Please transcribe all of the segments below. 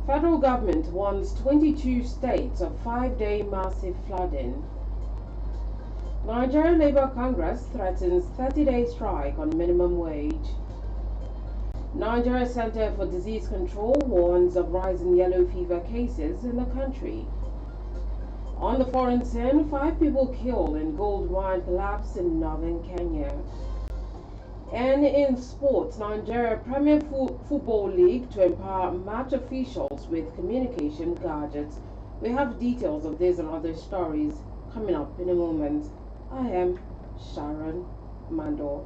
Federal government warns 22 states of 5-day massive flooding. Nigeria Labour Congress threatens 30-day strike on minimum wage. Nigeria Center for Disease Control warns of rising yellow fever cases in the country. On the foreign scene, 5 people killed in gold mine collapse in northern Kenya. And in sports, Nigeria Premier Football League to empower match officials with communication gadgets. We have details of this and other stories coming up in a moment. I am SHARON MANDOR.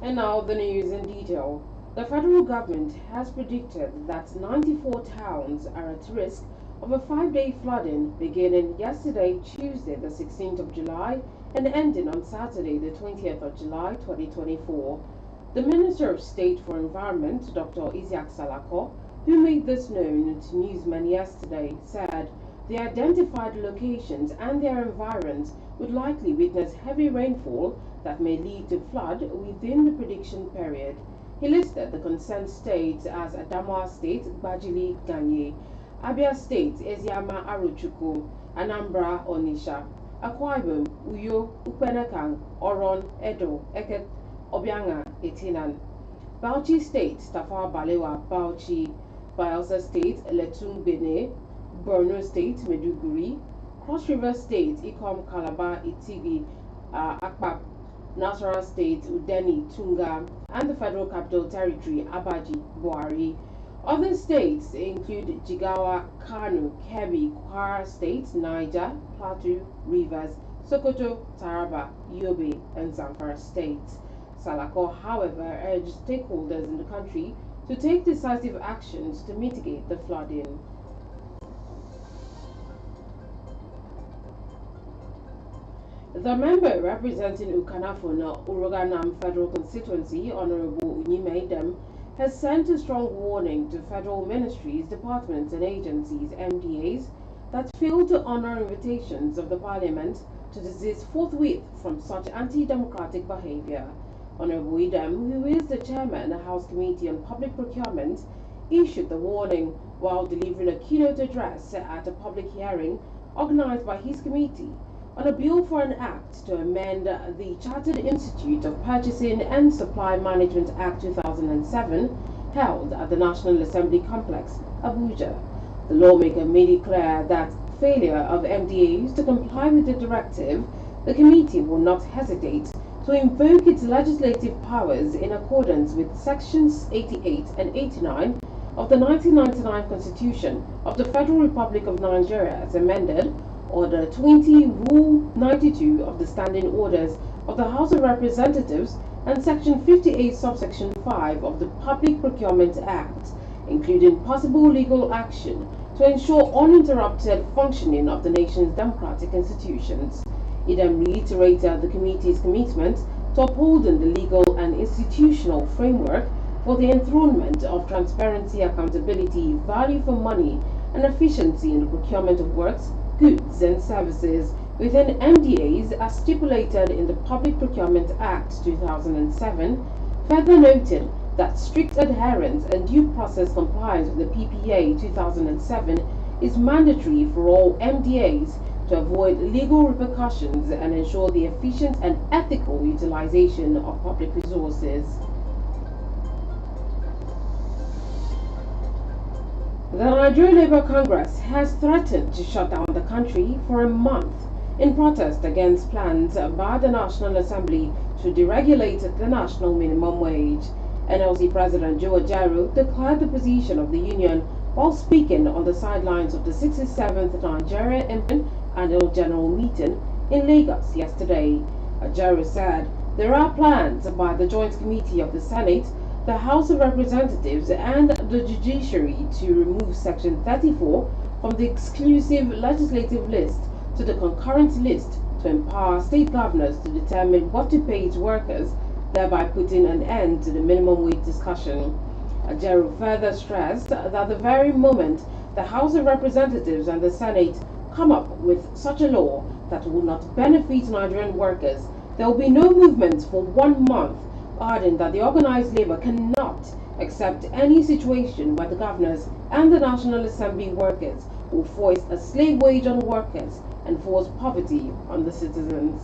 And now the news in detail. The federal government has predicted that 94 towns are at risk of a 5-day flooding beginning yesterday, Tuesday, the 16th of July, and ending on Saturday, the 20th of July, 2024. The Minister of State for Environment, Dr. Isiaq Salako, who made this known to newsmen yesterday, said the identified locations and their environs would likely witness heavy rainfall that may lead to flood within the prediction period. He listed the concerned states as Adamawa State, Bajili Ganye, Abia State, Eziama Arochukwu, Anambra Onisha, Akwa Ibom, Uyo, Ukpenekang, Oron, Edo, Eket, Obianga, Etinan, Bauchi State, Tafawa Balewa, Bauchi, Bayelsa State, Letung Bene, Borno State, Meduguri, Cross River State, Ikom, Calabar, Itigi, Akpap, Nasarawa State, Udeni, Tunga, and the Federal Capital Territory, Abaji, Buhari. Other states include Jigawa, Kano, Kebbi, Kwara State, Niger, Plateau, Rivers, Sokoto, Taraba, Yobe, and Zamfara states. Salako, however, urged stakeholders in the country to take decisive actions to mitigate the flooding. The member representing Ukanafuna Uroganam Federal Constituency, Honorable Unyimaidem, has sent a strong warning to federal ministries, departments and agencies, MDAs, that fail to honor invitations of the Parliament to desist forthwith from such anti-democratic behavior. Honorable Idem, who is the chairman of the House Committee on Public Procurement, issued the warning while delivering a keynote address at a public hearing organized by his committee on a bill for an act to amend the Chartered Institute of Purchasing and Supply Management Act 2007 held at the National Assembly Complex, Abuja. The lawmaker made it clear that failure of MDAs to comply with the directive, the committee will not hesitate to invoke its legislative powers in accordance with Sections 88 and 89 of the 1999 Constitution of the Federal Republic of Nigeria as amended, Order 20, Rule 92 of the Standing Orders of the House of Representatives, and Section 58, Subsection 5 of the Public Procurement Act, including possible legal action to ensure uninterrupted functioning of the nation's democratic institutions. It then reiterated the committee's commitment to upholding the legal and institutional framework for the enthronement of transparency, accountability, value for money, and efficiency in the procurement of works, goods and services within MDAs as stipulated in the Public Procurement Act 2007, further noted that strict adherence and due process compliance with the PPA 2007 is mandatory for all MDAs to avoid legal repercussions and ensure the efficient and ethical utilization of public resources. The Nigeria Labour Congress has threatened to shut down the country for a month in protest against plans by the National Assembly to deregulate the national minimum wage. NLC President Joe Ajaero declared the position of the union while speaking on the sidelines of the 67th Nigeria Annual General Meeting in Lagos yesterday. Ajaero said there are plans by the Joint Committee of the Senate, the House of Representatives and the Judiciary to remove Section 34 from the exclusive legislative list to the concurrent list to empower state governors to determine what to pay its workers, thereby putting an end to the minimum wage discussion. Ajaero further stressed that the very moment the House of Representatives and the Senate come up with such a law, that will not benefit Nigerian workers. There will be no movement for 1 month, adding that the organized labor cannot accept any situation where the governors and the National Assembly workers will foist a slave wage on workers and force poverty on the citizens.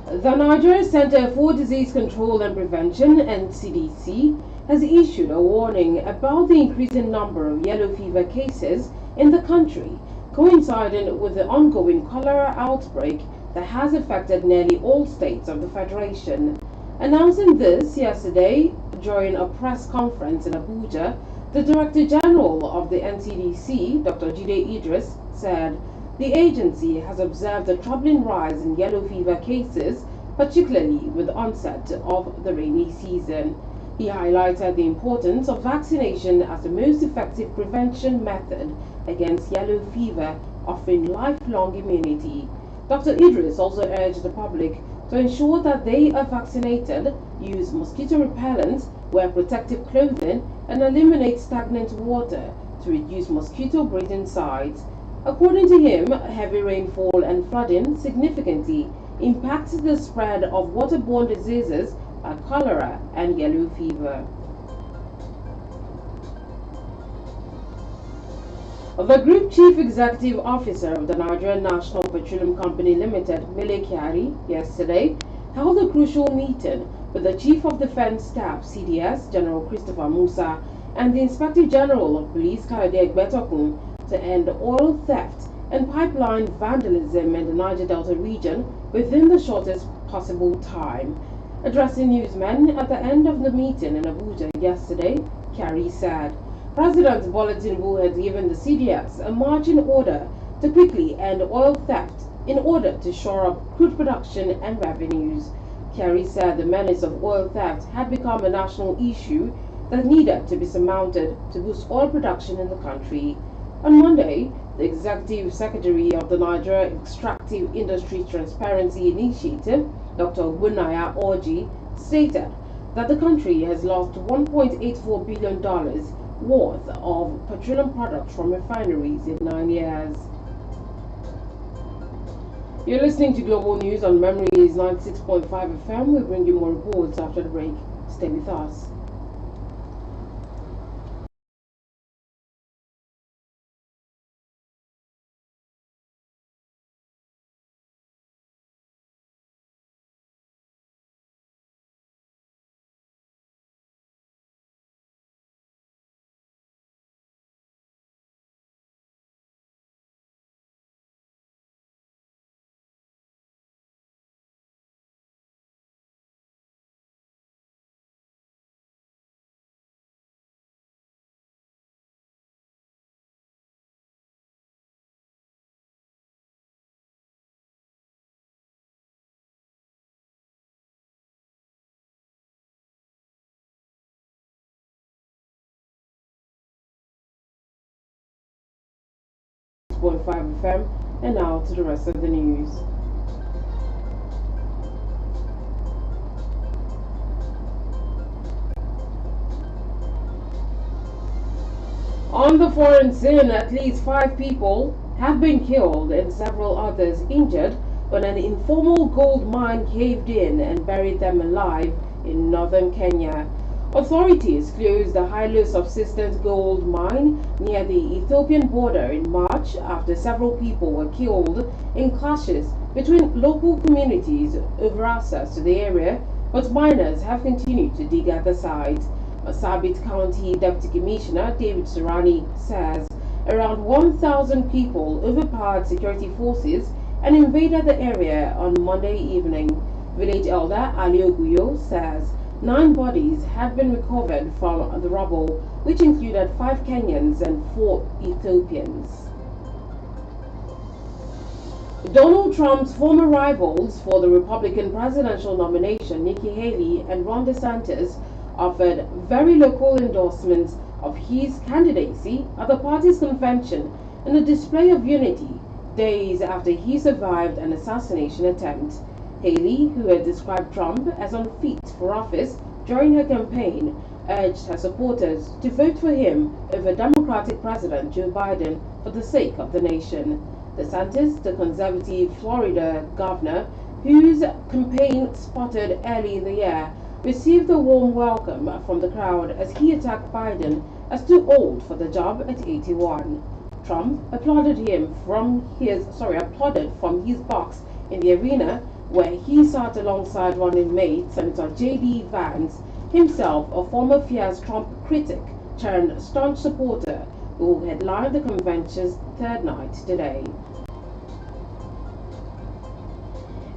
The Nigeria Center for Disease Control and Prevention, NCDC, has issued a warning about the increasing number of yellow fever cases in the country, coinciding with the ongoing cholera outbreak that has affected nearly all states of the Federation. Announcing this yesterday during a press conference in Abuja, the Director General of the NCDC, Dr. Jide Idris, said the agency has observed a troubling rise in yellow fever cases, particularly with the onset of the rainy season. He highlighted the importance of vaccination as the most effective prevention method against yellow fever, offering lifelong immunity. Dr. Idris also urged the public to ensure that they are vaccinated, use mosquito repellent, wear protective clothing, and eliminate stagnant water to reduce mosquito breeding sites. According to him, heavy rainfall and flooding significantly impacted the spread of waterborne diseases like cholera and yellow fever. The Group Chief Executive Officer of the Nigerian National Petroleum Company Limited, Enquiry, yesterday held a crucial meeting with the Chief of Defense Staff, CDS, General Christopher Musa, and the Inspector General of Police, Kayode Egbetokun, to end oil theft and pipeline vandalism in the Niger Delta region within the shortest possible time. Addressing newsmen at the end of the meeting in Abuja yesterday, Enquiry said President Bola Tinubu had given the CDS a marching order to quickly end oil theft in order to shore up crude production and revenues. Enquiry said the menace of oil theft had become a national issue that needed to be surmounted to boost oil production in the country. On Monday, the Executive Secretary of the Nigeria Extractive Industry Transparency Initiative, Dr. Ogbonnaya Orji, stated that the country has lost $1.84 billion worth of petroleum products from refineries in 9 years. You're listening to Global News on Memories 96.5 FM. We'll bring you more reports after the break. Stay with us. FM, and now to the rest of the news. On the foreign scene, at least 5 people have been killed and several others injured when an informal gold mine caved in and buried them alive in northern Kenya. Authorities closed the highly subsistence gold mine near the Ethiopian border in March after several people were killed in clashes between local communities over access to the area, but miners have continued to dig at the site. Sabit County Deputy Commissioner David Surani says around 1,000 people overpowered security forces and invaded the area on Monday evening. Village elder Ali Oguyo says 9 bodies have been recovered from the rubble, which included 5 Kenyans and 4 Ethiopians. Donald Trump's former rivals for the Republican presidential nomination, Nikki Haley and Ron DeSantis, offered very local endorsements of his candidacy at the party's convention in a display of unity days after he survived an assassination attempt. Haley, who had described Trump as unfit for office during her campaign, urged her supporters to vote for him over Democratic President Joe Biden for the sake of the nation. DeSantis, the conservative Florida governor, whose campaign spotted early in the year, received a warm welcome from the crowd as he attacked Biden as too old for the job at 81. Trump applauded from his box in the arena where he sat alongside running mate Senator J.D. Vance, himself a former fierce Trump critic turned staunch supporter, who headlined the convention's third night today.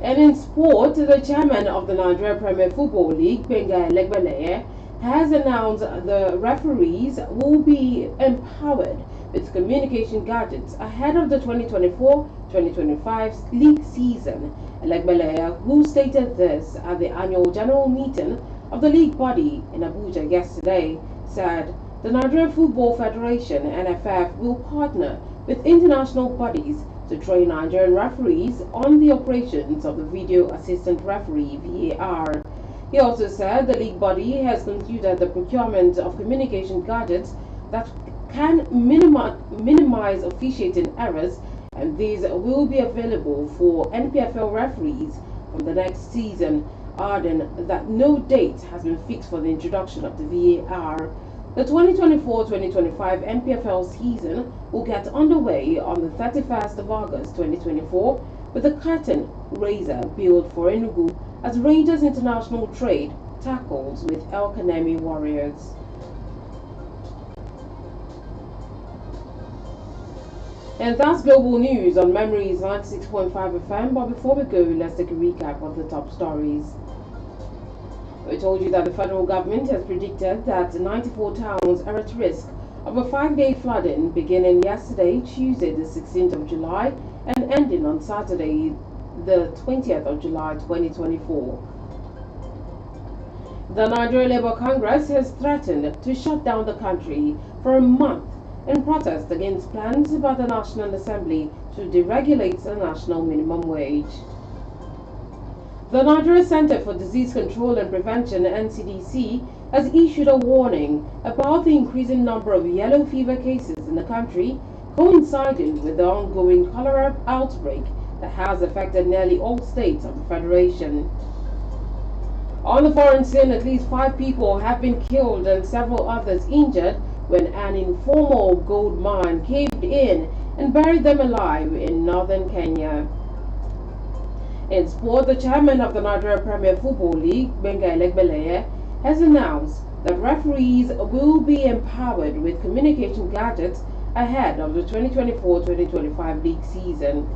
And in sport, the chairman of the Nigeria Premier Football League, Benga Elegbeleye, has announced the referees will be empowered with communication gadgets ahead of the 2024-2025 league season. Elegbeleye, who stated this at the annual general meeting of the league body in Abuja yesterday, said the Nigeria Football Federation (NFF) will partner with international bodies to train Nigerian referees on the operations of the video assistant referee (VAR). He also said the league body has concluded the procurement of communication gadgets that can minimize officiating errors, and these will be available for NPFL referees from the next season, adding that no date has been fixed for the introduction of the VAR. The 2024-2025 NPFL season will get underway on the 31st of August 2024 with a curtain raiser billed for Enugu as Rangers International Trade tackles with El Kanemi Warriors. And that's global news on Memories 96.5 FM. But before we go, let's take a recap of the top stories. We told you that the federal government has predicted that 94 towns are at risk of a 5-day flooding beginning yesterday, Tuesday, the 16th of July, and ending on Saturday, the 20th of July, 2024. The Nigeria Labour Congress has threatened to shut down the country for a month in protest against plans by the National Assembly to deregulate the national minimum wage. The Nigeria Center for Disease Control and Prevention (NCDC) has issued a warning about the increasing number of yellow fever cases in the country, coinciding with the ongoing cholera outbreak that has affected nearly all states of the Federation. On the foreign scene, at least 5 people have been killed and several others injured when an informal gold mine caved in and buried them alive in northern Kenya. In sport, the chairman of the Nigeria Premier Football League, Benga Elegbeleye, has announced that referees will be empowered with communication gadgets ahead of the 2024-2025 league season.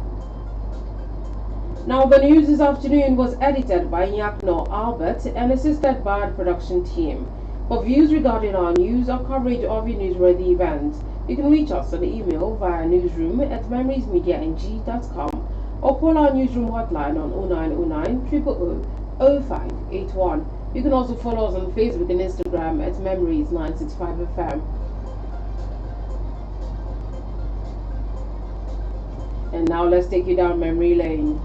Now, the news this afternoon was edited by Nyakno Albert and assisted by the production team. For views regarding our news or coverage of your newsworthy events, you can reach us on email via newsroom@memoriesmediang.com or call our newsroom hotline on 0909 000 0581. You can also follow us on Facebook and Instagram at Memories965FM. And now let's take you down memory lane.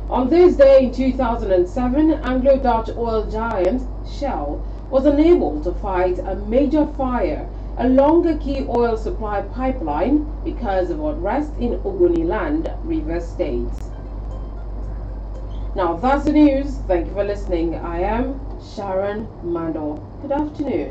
On this day in 2007, Anglo-Dutch oil giant Shell was unable to fight a major fire along a key oil supply pipeline because of unrest in Ogoniland, Rivers State. Now that's the news. Thank you for listening. I am Sharon MANDOR. Good afternoon.